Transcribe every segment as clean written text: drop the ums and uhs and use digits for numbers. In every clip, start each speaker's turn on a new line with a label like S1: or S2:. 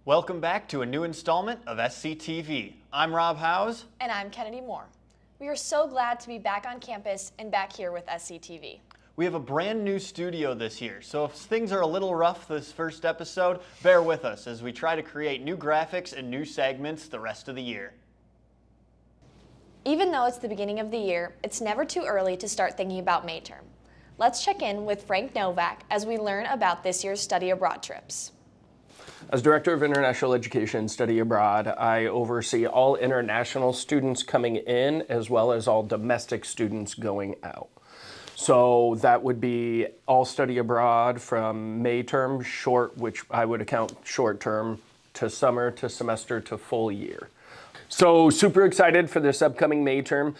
S1: Welcome back to a new installment of SCTV. I'm Rob Hughes.
S2: And I'm Kennedy Moore. We are so glad to be back on campus and back here with SCTV.
S1: We have a brand new studio this year, so if things are a little rough this first episode, bear with us as we try to create new graphics and new segments the rest of the year.
S2: Even though it's the beginning of the year, it's never too early to start thinking about May term. Let's check in with Frank Novak as we learn about this year's study abroad trips.
S3: As Director of International Education and Study Abroad, I oversee all international students coming in as well as all domestic students going out. So that would be all study abroad from May term, short, which I would account short term, to summer, to semester, to full year. So super excited for this upcoming May term.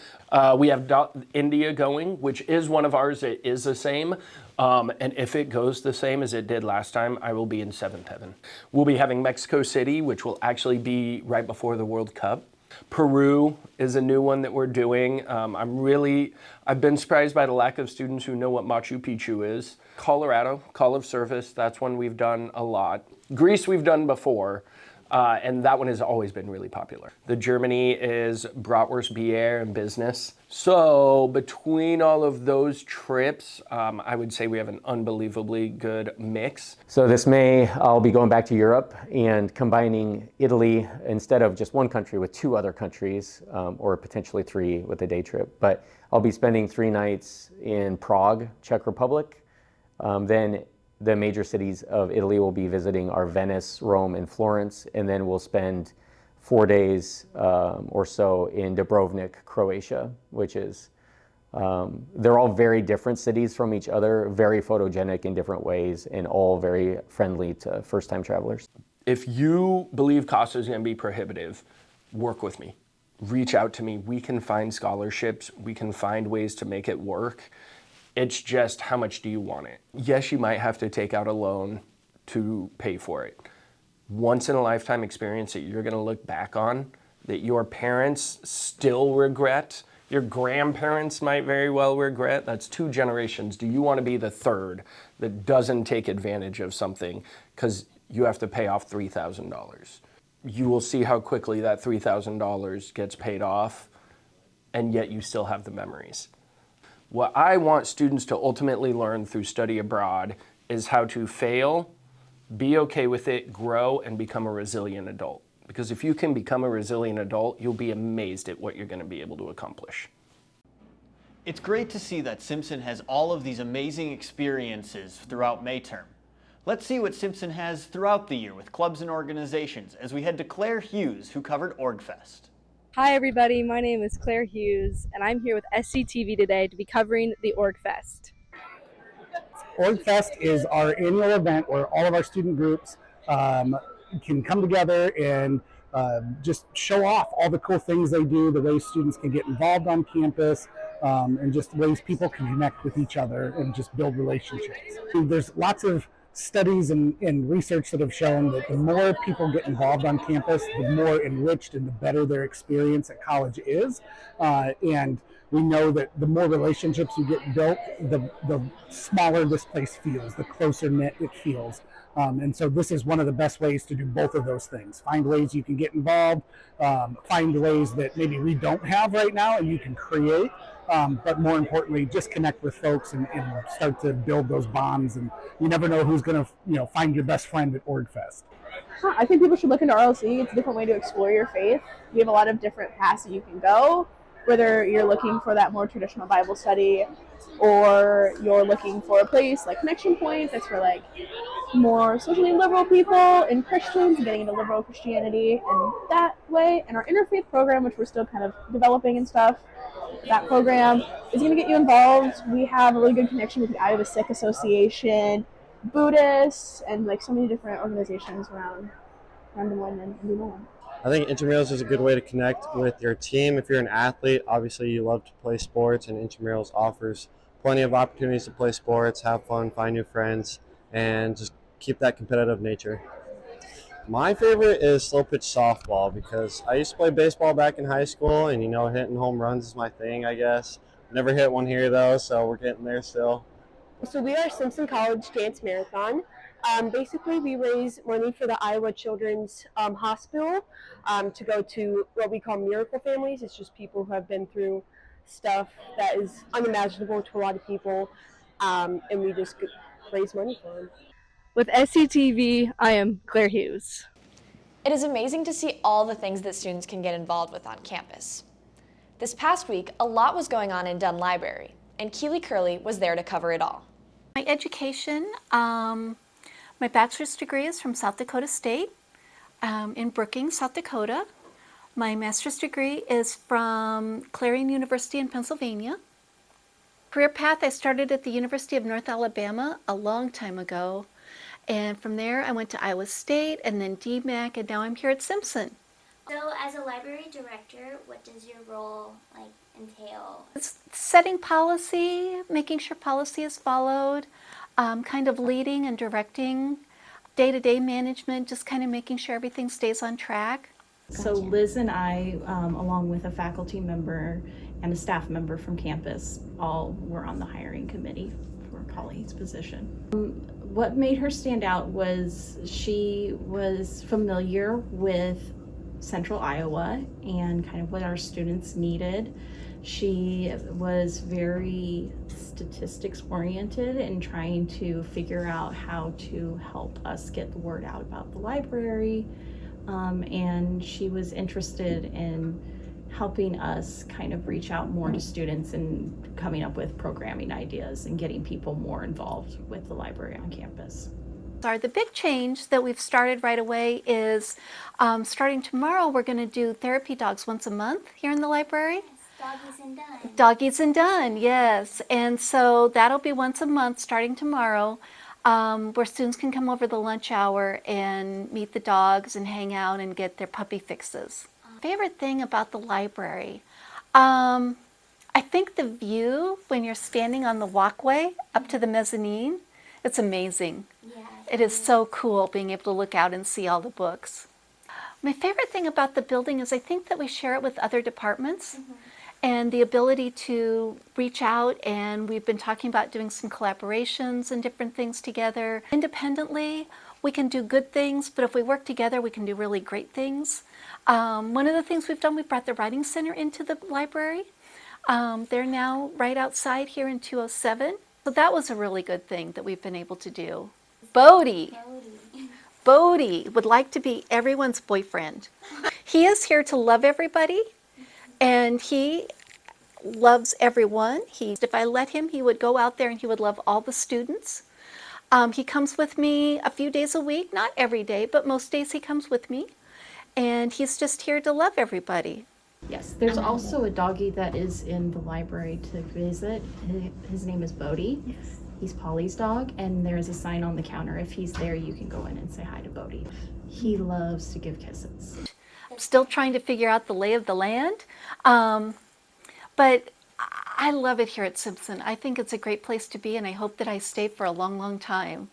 S3: We have India going, which is one of ours. It is the same. And if it goes the same as it did last time, I will be in seventh heaven. We'll be having Mexico City, which will actually be right before the World Cup. Peru is a new one that we're doing. I've been surprised by the lack of students who know what Machu Picchu is. Colorado, Call of Service, that's one we've done a lot. Greece we've done before. And that one has always been really popular. The Germany is Bratwurst Bier and business. So between all of those trips, I would say we have an unbelievably good mix.
S4: So this May, I'll be going back to Europe and combining Italy instead of just one country with two other countries, or potentially three with a day trip. But I'll be spending 3 nights in Prague, Czech Republic, then the major cities of Italy will be visiting are Venice, Rome, and Florence, and then we'll spend 4 days or so in Dubrovnik, Croatia, which is, they're all very different cities from each other, very photogenic in different ways, and all very friendly to first-time travelers.
S3: If you believe cost is going to be prohibitive, work with me. Reach out to me. We can find scholarships. We can find ways to make it work. It's just how much do you want it? Yes, you might have to take out a loan to pay for it. Once in a lifetime experience that you're going to look back on, that your parents still regret, your grandparents might very well regret. That's 2 generations. Do you want to be the third that doesn't take advantage of something because you have to pay off $3,000? You will see how quickly that $3,000 gets paid off, and yet you still have the memories. What I want students to ultimately learn through study abroad is how to fail, be okay with it, grow, and become a resilient adult. Because if you can become a resilient adult, you'll be amazed at what you're going to be able to accomplish.
S1: It's great to see that Simpson has all of these amazing experiences throughout May term. Let's see what Simpson has throughout the year with clubs and organizations as we head to Claire Hughes, who covered OrgFest.
S5: Hi everybody, my name is Claire Hughes and I'm here with SCTV today to be covering the OrgFest.
S6: OrgFest is our annual event where all of our student groups can come together and just show off all the cool things they do, the ways students can get involved on campus, and just ways people can connect with each other and just build relationships. There's lots of studies and research that have shown that the more people get involved on campus, the more enriched and the better their experience at college is. And we know that the more relationships you get built, the smaller this place feels, the closer knit it feels. And so this is one of the best ways to do both of those things. Find ways you can get involved, find ways that maybe we don't have right now and you can create. But more importantly, just connect with folks and start to build those bonds. And you never know who's going to, find your best friend at OrgFest.
S5: I think people should look into RLC. It's a different way to explore your faith. We have a lot of different paths that you can go, whether you're looking for that more traditional Bible study or you're looking for a place like Connection Point that's for like more socially liberal people and Christians, getting into liberal Christianity in that way. And our interfaith program, which we're still kind of developing and stuff, that program is going to get you involved. We have a really good connection with the Eye of the Sick Association, Buddhists, and like so many different organizations around Des Moines and Des Moines.
S7: I think intramurals is a good way to connect with your team. If you're an athlete, obviously you love to play sports, and intramurals offers plenty of opportunities to play sports, have fun, find new friends, and just keep that competitive nature. My favorite is slow pitch softball because I used to play baseball back in high school, and hitting home runs is my thing, I guess. Never hit one here though, so we're getting there still.
S8: So we are Simpson College Dance Marathon. Basically, we raise money for the Iowa Children's Hospital to go to what we call miracle families. It's just people who have been through stuff that is unimaginable to a lot of people, and we just raise money for them.
S9: With SCTV, I am Claire Hughes.
S2: It is amazing to see all the things that students can get involved with on campus. This past week, a lot was going on in Dunn Library, and Keeley Kehrli was there to cover it all.
S10: My education, my bachelor's degree is from South Dakota State in Brookings, South Dakota. My master's degree is from Clarion University in Pennsylvania. Career path, I started at the University of North Alabama a long time ago. And from there, I went to Iowa State and then DMAC, and now I'm here at Simpson.
S11: So as a library director, what does your role entail?
S10: It's setting policy, making sure policy is followed, kind of leading and directing day-to-day management, just kind of making sure everything stays on track.
S12: So Liz and I, along with a faculty member and a staff member from campus, all were on the hiring committee for Colleen's position. What made her stand out was she was familiar with Central Iowa and kind of what our students needed. She was very statistics oriented and trying to figure out how to help us get the word out about the library. And she was interested in helping us kind of reach out more to students and coming up with programming ideas and getting people more involved with the library on campus.
S10: The big change that we've started right away is starting tomorrow, we're going to do therapy dogs once a month here in the library.
S11: Doggies and Dunn.
S10: Doggies and Dunn, yes. And so that'll be once a month starting tomorrow, where students can come over the lunch hour and meet the dogs and hang out and get their puppy fixes. Favorite thing about the library? I think the view when you're standing on the walkway up to the mezzanine, it's amazing.
S11: Yeah.
S10: It is so cool being able to look out and see all the books. My favorite thing about the building is I think that we share it with other departments. And the ability to reach out, and we've been talking about doing some collaborations and different things together. Independently, we can do good things, but if we work together, we can do really great things. One of the things we've done, we brought the Writing Center into the library. They're now right outside here in 207. So that was a really good thing that we've been able to do. Bodie would like to be everyone's boyfriend. He is here to love everybody. And he loves everyone. If I let him, he would go out there and he would love all the students. He comes with me a few days a week, not every day, but most days he comes with me. And he's just here to love everybody.
S12: Yes, there's also a doggie that is in the library to visit. His name is Bodie. Yes. He's Polly's dog, and there's a sign on the counter. If he's there, you can go in and say hi to Bodie. He loves to give kisses.
S10: Still trying to figure out the lay of the land, but I love it here at Simpson. I think it's a great place to be, and I hope that I stay for a long, long time.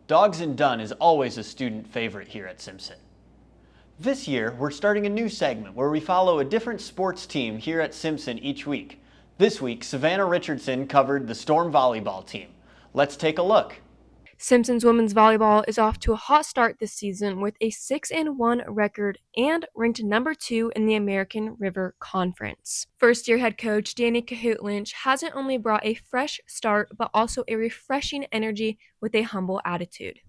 S1: Dogs and Dunn is always a student favorite here at Simpson. This year, we're starting a new segment where we follow a different sports team here at Simpson each week. This week, Savannah Richardson covered the Storm volleyball team. Let's take a look.
S9: Simpson's women's volleyball is off to a hot start this season with a 6-1 record and ranked number 2 in the American River Conference. First-year head coach Danny Kahut-Lynch hasn't only brought a fresh start, but also a refreshing energy with a humble attitude.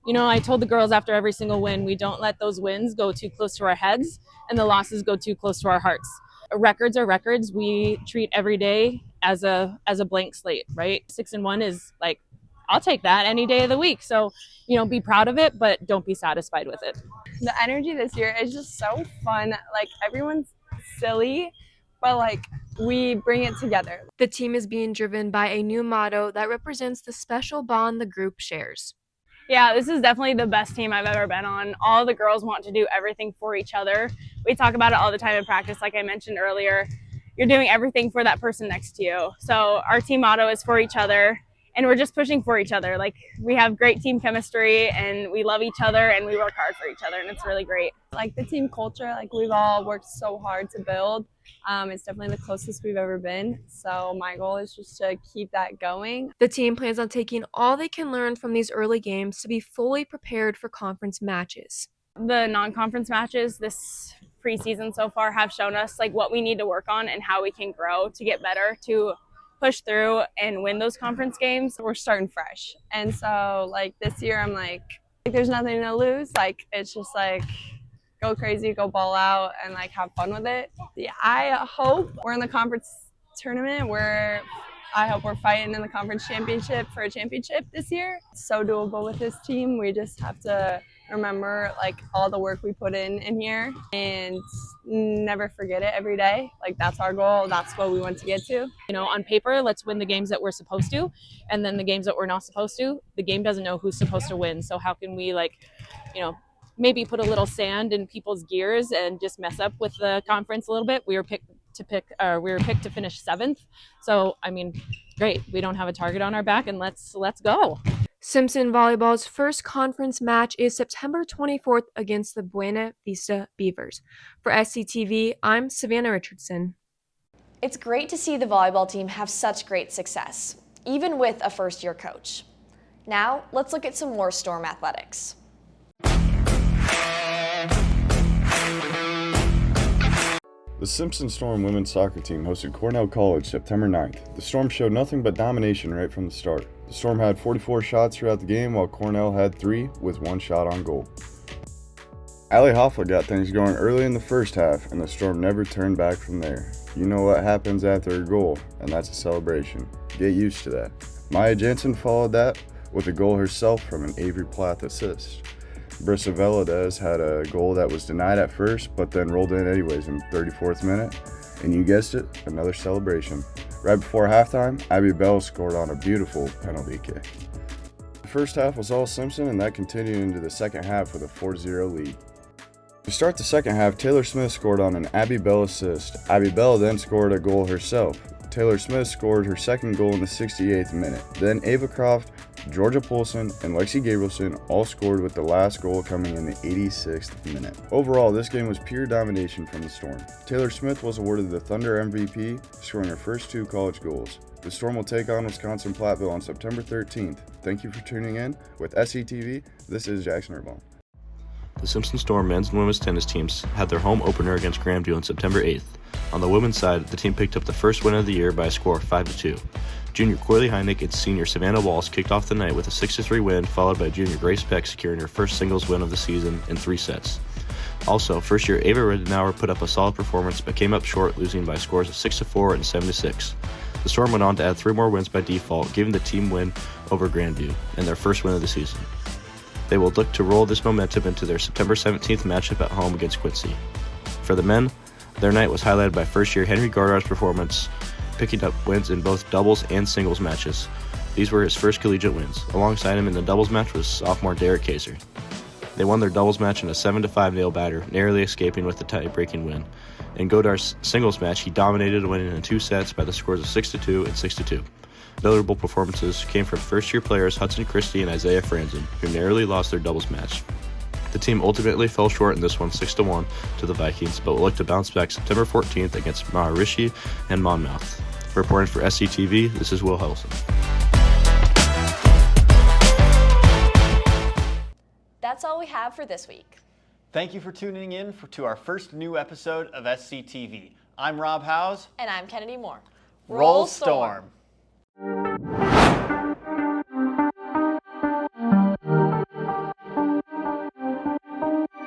S13: You know, I told the girls after every single win, we don't let those wins go too close to our heads and the losses go too close to our hearts. Records are records. We treat every day as a blank slate, right? 6-1 is like, I'll take that any day of the week. So, you know, be proud of it, but don't be satisfied with it.
S14: The energy this year is just so fun. Like, everyone's silly, but like, we bring it together.
S9: The team is being driven by a new motto that represents the special bond the group shares.
S14: Yeah, this is definitely the best team I've ever been on. All the girls want to do everything for each other. We talk about it all the time in practice, like I mentioned earlier. You're doing everything for that person next to you. So our team motto is for each other. and we're just pushing for each other. Like, we have great team chemistry and we love each other and we work hard for each other, and it's really great.
S15: Like the team culture, like we've all worked so hard to build. It's definitely the closest we've ever been. So my goal is just to keep that going.
S9: The team plans on taking all they can learn from these early games to be fully prepared for conference matches.
S14: The non-conference matches this preseason so far have shown us like what we need to work on and how we can grow to get better, to push through and win those conference games.
S15: We're starting fresh. And so like this year I'm like there's nothing to lose. Like it's just like go crazy, go ball out, and like have fun with it. Yeah, I hope we're in the conference tournament where I hope we're fighting in the conference championship for a championship this year. It's so doable with this team. We just have to remember like all the work we put in here and never forget it every day. Like that's our goal. That's what we want to get to.
S13: You know, on paper, let's win the games that we're supposed to, and then the games that we're not supposed to, the game doesn't know who's supposed to win. So how can we maybe put a little sand in people's gears and just mess up with the conference a little bit? We were picked to finish 7th. So, I mean, great. We don't have a target on our back, and let's go.
S9: Simpson Volleyball's first conference match is September 24th against the Buena Vista Beavers. For SCTV, I'm Savannah Richardson.
S2: It's great to see the volleyball team have such great success, even with a first-year coach. Now, let's look at some more Storm athletics.
S16: The Simpson Storm women's soccer team hosted Cornell College September 9th. The Storm showed nothing but domination right from the start. The Storm had 44 shots throughout the game, while Cornell had 3 with 1 shot on goal. Allie Hoffler got things going early in the first half, and the Storm never turned back from there. You know what happens after a goal, and that's a celebration. Get used to that. Maya Jensen followed that with a goal herself from an Avery Plath assist. Brissa Veladez had a goal that was denied at first, but then rolled in anyways in the 34th minute. And you guessed it, another celebration. Right before halftime, Abby Bell scored on a beautiful penalty kick. The first half was all Simpson, and that continued into the second half with a 4-0 lead. To start the second half, Taylor Smith scored on an Abby Bell assist. Abby Bell then scored a goal herself. Taylor Smith scored her second goal in the 68th minute. Then Ava Croft, Georgia Poulsen, and Lexi Gabrielson all scored, with the last goal coming in the 86th minute. Overall, this game was pure domination from the Storm. Taylor Smith was awarded the Thunder MVP, scoring her first 2 college goals. The Storm will take on Wisconsin Platteville on September 13th. Thank you for tuning in. With SCTV, this is Jackson Earbaum.
S17: The Simpson Storm men's and women's tennis teams had their home opener against Grandview on September 8th. On the women's side, the team picked up the first win of the year by a score of 5-2. Junior Keeley Kehrli and senior Savannah Walls kicked off the night with a 6-3 win, followed by junior Grace Peck securing her first singles win of the season in 3 sets. Also, first-year Ava Ridenour put up a solid performance but came up short, losing by scores of 6-4 and 7-6. The Storm went on to add 3 more wins by default, giving the team win over Grandview and their first win of the season. They will look to roll this momentum into their September 17th matchup at home against Quincy. For the men, their night was highlighted by first-year Henry Gardner's performance, picking up wins in both doubles and singles matches. These were his first collegiate wins. Alongside him in the doubles match was sophomore Derek Kaiser. They won their doubles match in a 7-5 nail-biter, narrowly escaping with the tie-breaking win. In Godar's singles match, he dominated, winning in 2 sets by the scores of 6-2 and 6-2. Notable performances came from first-year players Hudson Christie and Isaiah Franzen, who narrowly lost their doubles match. The team ultimately fell short in this one 6-1 to the Vikings, but will look to bounce back September 14th against Maharishi and Monmouth. Reporting for SCTV, this is Will Hudelson.
S2: That's all we have for this week.
S1: Thank you for tuning in to our first new episode of SCTV. I'm Rob Howes.
S2: And I'm Kennedy Moore.
S1: Roll Storm!